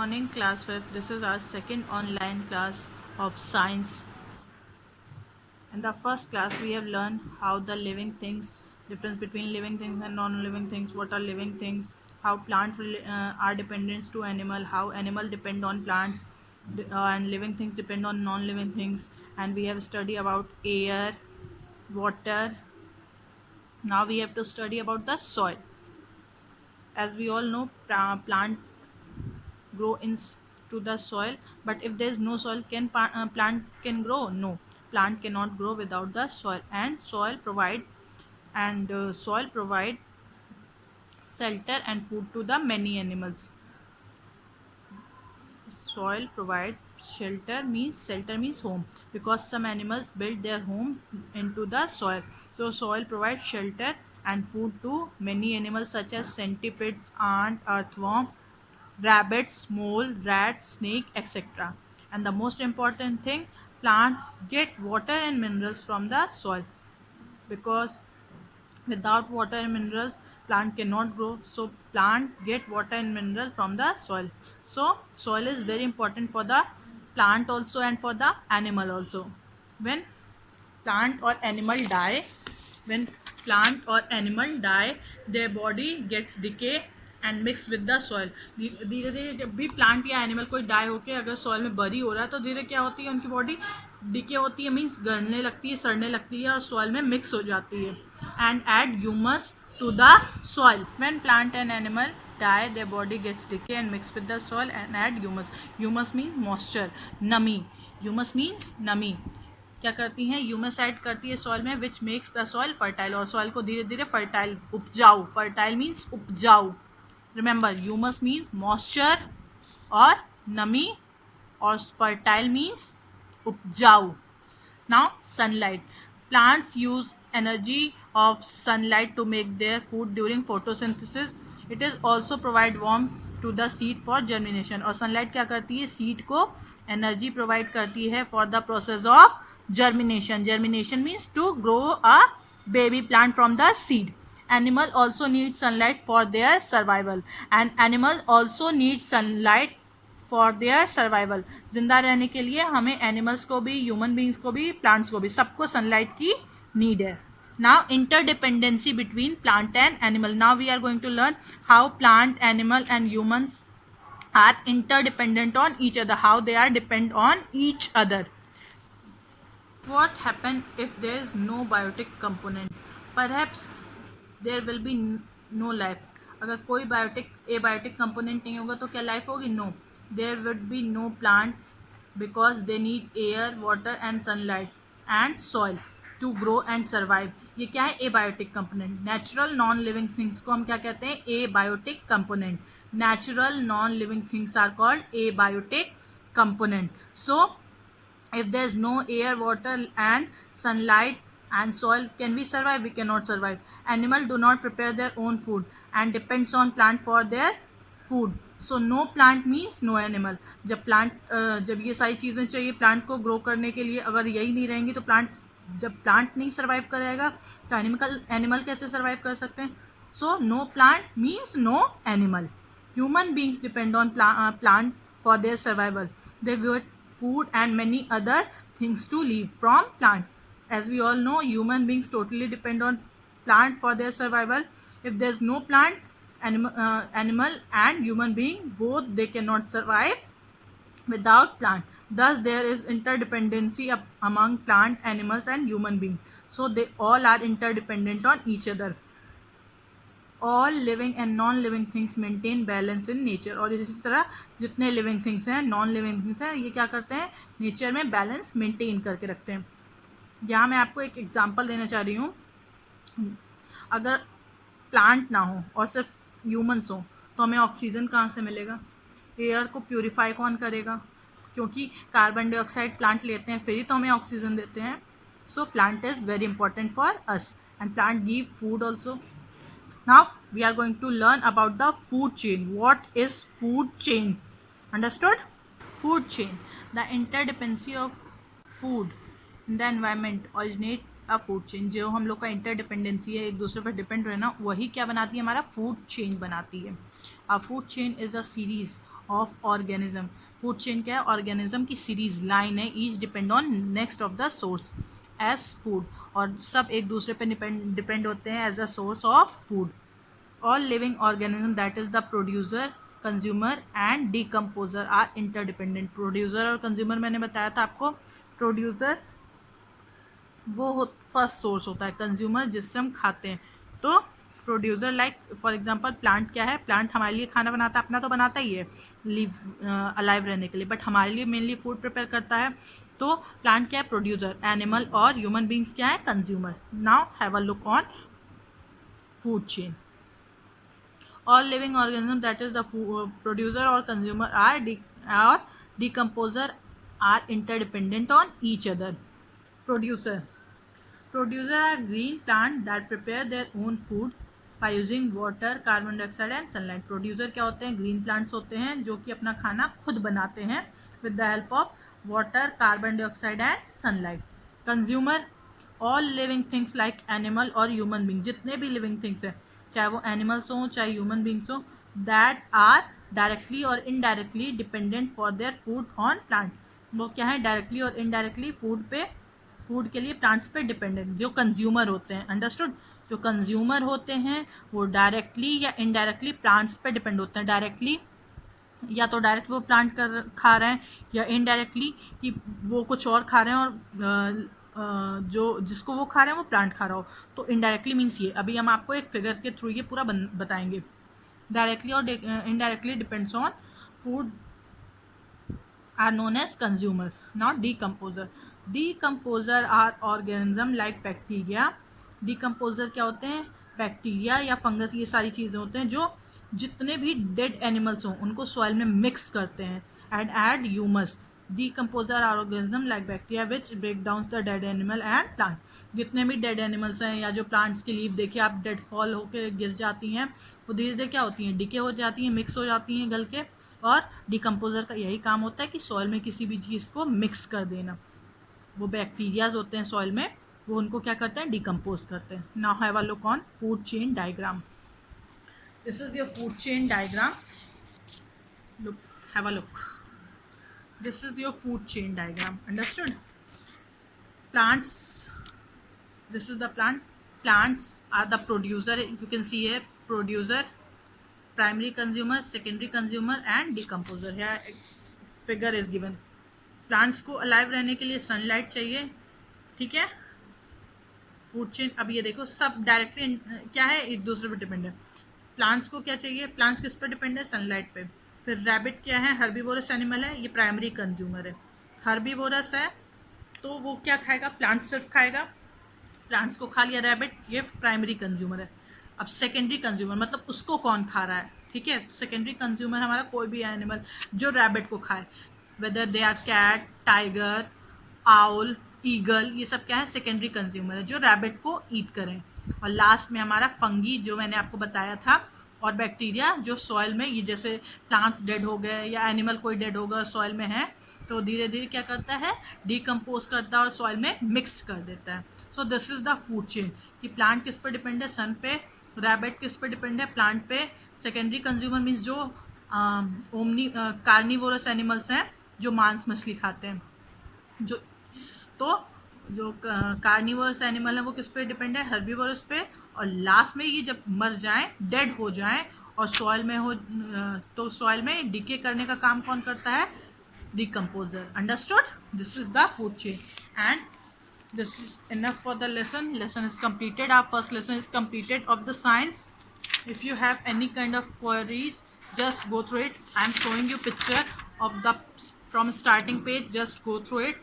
morning, class 5. This is our second online class of science. In the first class, we have learned how the living things, difference between living things and non-living things, what are living things, how plants are dependent to animal, how animal depend on plants, and living things depend on non-living things. And we have studied about air, water. Now we have to study about the soil. As we all know, plant grow into the soil, but if there is no soil, can plant can grow? No, plant cannot grow without the soil. And soil provide shelter and food to the many animals. Soil provide shelter means home, because some animals build their home into the soil. So soil provides shelter and food to many animals such as centipedes, ant, earthworm, rabbits, mole, rats, snake, etc. And the most important thing, plants get water and minerals from the soil, because without water and minerals, plant cannot grow. So plant get water and mineral from the soil. So soil is very important for the plant also and for the animal also. When plant or animal die, when plant or animal die, their body gets decay and mix with the soil. धीरे धीरे जब भी plant या animal कोई die होकर अगर soil में बरी हो रहा है तो धीरे क्या होती है, उनकी बॉडी डिके होती है, मीन्स गलने लगती है, सड़ने लगती है और सॉइल में मिक्स हो जाती है and add humus to the soil. When plant and animal die, their body gets decay and mix with the soil and add humus. Humus means moisture, nami. Humus means nami. क्या करती हैं, humus add करती है soil में, which makes the soil fertile, और soil को धीरे धीरे फर्टाइल, उपजाऊ. फर्टाइल मीन्स उपजाऊ. रिमेंबर, ह्यूमस मीन्स मॉइस्चर और नमी, और फर्टाइल मीन्स उपजाऊ. Now sunlight. Plants use energy of sunlight to make their food during photosynthesis. It is also provide warmth to the seed for germination. और sunlight क्या करती है, seed को energy provide करती है for the process of germination. Germination means to grow a baby plant from the seed. Animal also need sunlight for their survival. And animal also need sunlight for their survival. जिंदा रहने के लिए हमें animals को भी, human beings को भी, plants को भी, सबको सनलाइट की नीड है. Now interdependency between plant and animal. Now we are going to learn how plant, animal and humans are interdependent on each other, how they are depend on each other. What happen if there is no biotic component? Perhaps there will be no life. अगर कोई abiotic component नहीं होगा तो क्या life होगी? No. There would be no plant because they need air, water and sunlight and soil to grow and survive. ये क्या है? abiotic component. Natural non living things को हम क्या कहते हैं? abiotic component. Natural non living things are called abiotic component. So if there is no air, water and sunlight and soil, can we survive? We cannot survive. Animal do not prepare their own food and depends on plant for their food. So no plant means no animal. जब ये सारी चीज़ें चाहिए plant को grow करने के लिए, अगर यही नहीं रहेंगी तो जब प्लांट नहीं सर्वाइव करेगा तो एनिमल कैसे सर्वाइव कर सकते हैं? So no plant means no animal. Human beings depend on plant for their survival. They get food and many other things to live from plant. As we all know, human beings totally depend on plant for their survival. If there is no plant, animal and human being, both they cannot survive without plant. Thus there is interdependency among plant, animals and human beings. So they all are interdependent on each other. All living and non living things maintain balance in nature. और इसी तरह जितने living things हैं, non living things हैं, ये क्या करते हैं? नेचर में बैलेंस मेंटेन करके रखते हैं. यहाँ मैं आपको एक एग्जांपल देना चाह रही हूँ. अगर प्लांट ना हो और सिर्फ ह्यूमंस हो तो हमें ऑक्सीजन कहाँ से मिलेगा? एयर को प्योरीफाई कौन करेगा? क्योंकि कार्बन डाइऑक्साइड प्लांट लेते हैं, फिर ही तो हमें ऑक्सीजन देते हैं. So plant is very important for us and plant give food also. Now we are going to learn about the food chain. What is food chain? Understood? Food chain. The interdependency of food in the environment originate a food chain. जो हम लोग का interdependency है, एक दूसरे पर depend रहना, वही क्या बनाती है? हमारा फूड चेन बनाती है. A food chain is a series of organism. Food chain क्या है? ऑर्गेनिज्म की सीरीज लाइन है, each depend on next of the source as food, और सब एक दूसरे पे डिपेंड होते हैं as a source of food. All living organism that is the producer, consumer and decomposer are interdependent. Producer और कंज्यूमर मैंने बताया था आपको। प्रोड्यूसर वो फर्स्ट सोर्स होता है, कंज्यूमर जिससे हम खाते हैं। तो producer like for example plant क्या है? प्लांट हमारे लिए खाना बनाता है, अपना तो बनाता ही है लिव अलाइव रहने के लिए, बट हमारे लिए मेनली फूड प्रिपेयर करता है। तो प्लांट क्या है? प्रोड्यूसर। एनिमल और ह्यूमन बींग्स क्या है? Consumer. Now have a look on food chain. All living organisms that is the producer or consumer or decomposer are interdependent on each other. Producer are green plant that prepare their own food by using water, carbon dioxide and sunlight. Producer क्या होते हैं? green plants होते हैं जो कि अपना खाना खुद बनाते हैं with the help of water, carbon dioxide and sunlight. Consumer all living things like animal और human being, जितने भी living things हैं, चाहे वो एनिमल्स हों चाहे ह्यूमन बींग्स हों, दैट आर डायरेक्टली और indirectly dependent for their food on plant. वो क्या है? डायरेक्टली और इनडायरेक्टली फूड के लिए प्लांट्स पे डिपेंडेंट, जो कंज्यूमर होते हैं। अंडरस्टूड? जो कंज्यूमर होते हैं वो डायरेक्टली या इनडायरेक्टली प्लांट्स पे डिपेंड होते हैं। डायरेक्टली या तो डायरेक्ट वो प्लांट खा रहे हैं, या इनडायरेक्टली कि वो कुछ और खा रहे हैं और जो जिसको वो खा रहे हैं वो प्लांट खा रहा हो। तो इनडायरेक्टली मीन्स ये, अभी हम आपको एक फिगर के थ्रू ये पूरा बताएंगे। डायरेक्टली और indirectly depends on food are known as consumer, not decomposer. Decomposer are organism like bacteria. Decomposer क्या होते हैं? बैक्टीरिया या फंगस, ये सारी चीज़ें होते हैं जो जितने भी डेड एनिमल्स हों उनको सॉइल में मिक्स करते हैं and add humus. Decomposer are organism like bacteria which break down the dead animal and plant. जितने भी डेड एनिमल्स हैं या जो प्लांट्स की लीफ देखिए आप डेड फॉल होकर गिर जाती हैं, वो धीरे धीरे क्या होती हैं? डिके हो जाती हैं, मिक्स हो जाती हैं गल के। और डिकम्पोजर का यही काम होता है कि सॉइल में किसी भी चीज़ को मिक्स कर देना। वो बैक्टीरियाज होते हैं सॉइल में, वो उनको क्या करते हैं? डिकम्पोज करते हैं। Now have a look on food chain diagram. This is your food chain diagram. Look, have a look. This is your food chain diagram. Understood? Plants. This is the plant. Plants are the producer. You can see here producer, primary consumer, secondary consumer, and decomposer. Here figure is given. Plants को alive रहने के लिए sunlight चाहिए, ठीक है? Food chain, अब ये देखो सब डायरेक्टली क्या है? एक दूसरे पे डिपेंड है। प्लांट्स को क्या चाहिए? प्लांट्स किस पे डिपेंड है? सनलाइट पे। फिर रैबिट क्या है? हर्बीवोरस एनिमल है, ये प्राइमरी कंज्यूमर है। हर्बीवोरस है तो वो क्या खाएगा? प्लांट्स सिर्फ खाएगा, प्लांट्स को खा लिया रैबिट, ये प्राइमरी कंज्यूमर है। अब सेकेंडरी कंज्यूमर मतलब उसको कौन खा रहा है, ठीक है? सेकेंडरी कंज्यूमर हमारा कोई भी एनिमल जो रैबिट को खाए, whether they are cat, tiger, owl, eagle, ये सब क्या है? सेकेंडरी कंज्यूमर है जो रैबिट को ईट करें। और लास्ट में हमारा फंगी जो मैंने आपको बताया था, और बैक्टीरिया जो सॉइल में, ये जैसे प्लांट्स डेड हो गए या एनिमल कोई डेड हो गया सॉइल में है तो धीरे धीरे क्या करता है? डिकम्पोज करता है और सॉइल में मिक्स कर देता है। So this is the food chain कि प्लांट किस पर डिपेंड है? सन पे। रैबिट किस पर डिपेंड है? प्लांट पे। सेकेंडरी कंज्यूमर मीन्स जो कार्निवोरस एनिमल्स हैं जो मांस मछली खाते हैं, जो कार्निवोरस एनिमल है वो किस पे डिपेंड है? हर्बीवोरस पे। और लास्ट में ये जब मर जाएं, डेड हो जाएं और सॉइल में हो तो सॉइल में डिके करने का काम कौन करता है? Decomposer. Understood? This is the food chain and this is enough for the lesson is completed. Our first lesson is completed of the science. If you have any kind of queries, just go through it. I am showing you picture of the from starting page. Just go through it,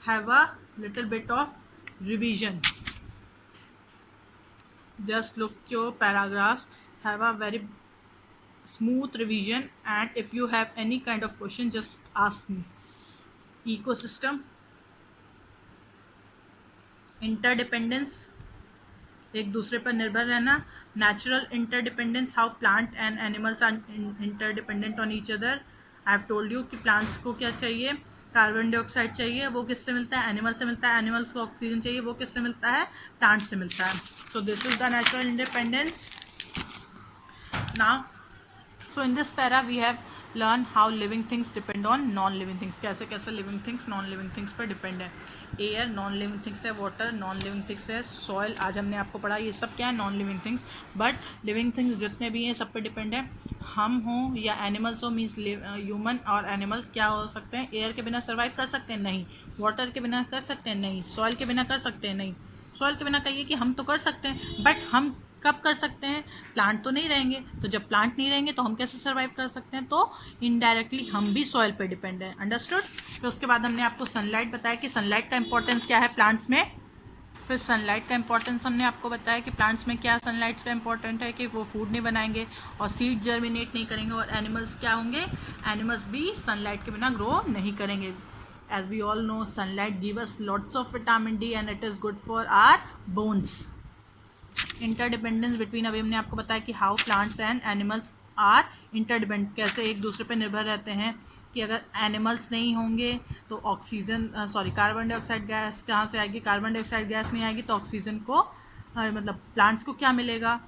have a little bit of revision, just look your paragraphs, have a very smooth revision, and if you have any kind of question just ask me. Ecosystem, interdependence, एक दूसरे पर निर्भर रहना, natural interdependence, how plant and animals are interdependent on each other. I have told you कि plants को क्या चाहिए? Carbon dioxide चाहिए, वो किससे मिलता है? एनिमल से मिलता है। एनिमल्स को ऑक्सीजन चाहिए, वो किससे मिलता है? प्लांट से मिलता है। So this is the natural independence. Now so in this para we have learn how living things depend on non living things, कैसे कैसे living things non living things पर डिपेंड है। एयर नॉन लिविंग थिंग्स है, water non living things है, soil आज हमने आपको पढ़ा, ये सब क्या है non living things. But living things जितने भी हैं सब पे डिपेंड है। हम हों या एनिमल्स हो, मीन्स ह्यूमन और एनिमल्स क्या हो सकते हैं, एयर के बिना सर्वाइव कर सकते हैं नहीं, वाटर के बिना कर सकते हैं नहीं, सॉइल के बिना कर सकते हैं नहीं। सॉइल के बिना कहिए कि हम तो कर सकते हैं, बट हम कब कर सकते हैं, प्लांट तो नहीं रहेंगे, तो जब प्लांट नहीं रहेंगे तो हम कैसे सर्वाइव कर सकते हैं, तो इनडायरेक्टली हम भी सॉइल पे डिपेंड है। अंडरस्टूड। फिर उसके बाद हमने आपको सनलाइट बताया कि सनलाइट का इंपॉर्टेंस क्या है प्लांट्स में। फिर सनलाइट का इंपॉर्टेंस हमने आपको बताया कि प्लांट्स में क्या सनलाइट का इंपॉर्टेंट है, कि वो फूड नहीं बनाएंगे और सीड जर्मिनेट नहीं करेंगे, और एनिमल्स क्या होंगे, एनिमल्स भी सनलाइट के बिना ग्रो नहीं करेंगे। As we all know sunlight give us lots of vitamin D and it is good for our bones. Interdependence between, अभी हमने आपको बताया कि how plants and animals are interdependent, कैसे एक दूसरे पर निर्भर रहते हैं, कि अगर एनिमल्स नहीं होंगे तो ऑक्सीजन कार्बन डाइऑक्साइड गैस कहाँ से आएगी, कार्बन डाइऑक्साइड गैस नहीं आएगी तो ऑक्सीजन को मतलब प्लांट्स को क्या मिलेगा।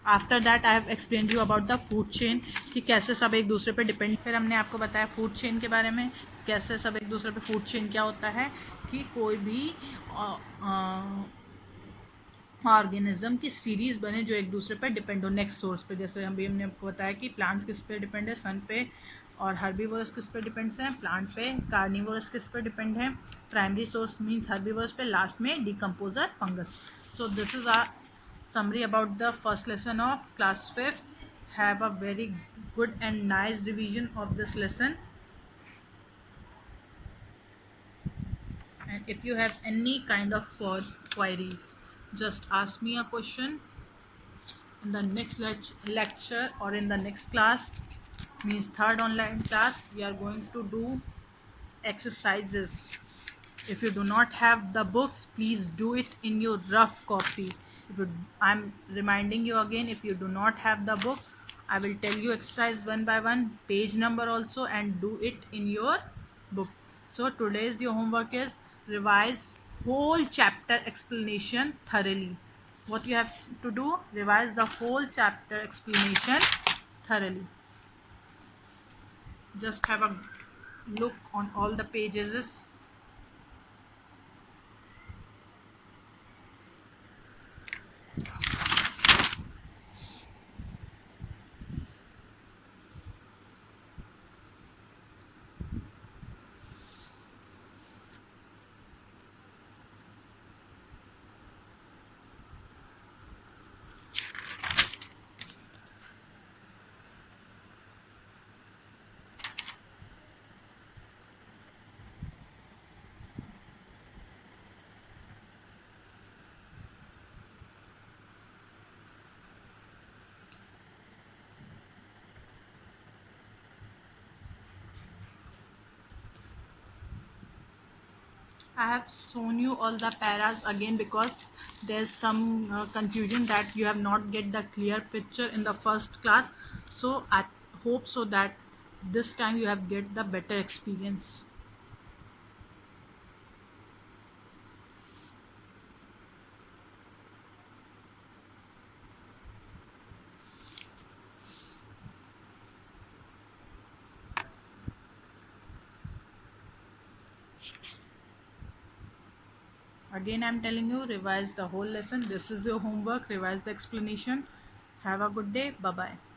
After that I have explain you about the food chain, कि कैसे सब एक दूसरे पे डिपेंड। फिर हमने आपको बताया फूड चेन के बारे में, कैसे सब एक दूसरे पे, फूड चेन क्या होता है, कि कोई भी ऑर्गेनिज्म की सीरीज बने जो एक दूसरे पर डिपेंड हो नेक्स्ट सोर्स पे। जैसे हमने आपको बताया कि प्लांट्स किस पे डिपेंड है, सन पे, और हर्बीवोरस किस पे डिपेंड्स हैं, प्लांट पे, कार्निवोरस किस पे डिपेंड है, प्राइमरी सोर्स मींस हर्बीवोरस पे, लास्ट में decomposer fungus. So this is our summary about the first lesson of class 5th. Have a very good and nice revision of this lesson, and if you have any kind of queries, just ask me a question in the next lecture or in the next class, means third online class. We are going to do exercises. If you do not have the books, please do it in your rough copy. I'm reminding you again, if you do not have the book, I will tell you exercise one by one, page number also, and do it in your book. So today's your homework is revise whole chapter explanation thoroughly. What you have to do, revise the whole chapter explanation thoroughly. Just have a look on all the pages. I have shown you all the paras again because there's some confusion that you have not get the clear picture in the first class. So I hope so that this time you have get the better experience. Again, I'm telling you, revise the whole lesson. This is your homework. Revise the explanation. Have a good day. Bye bye.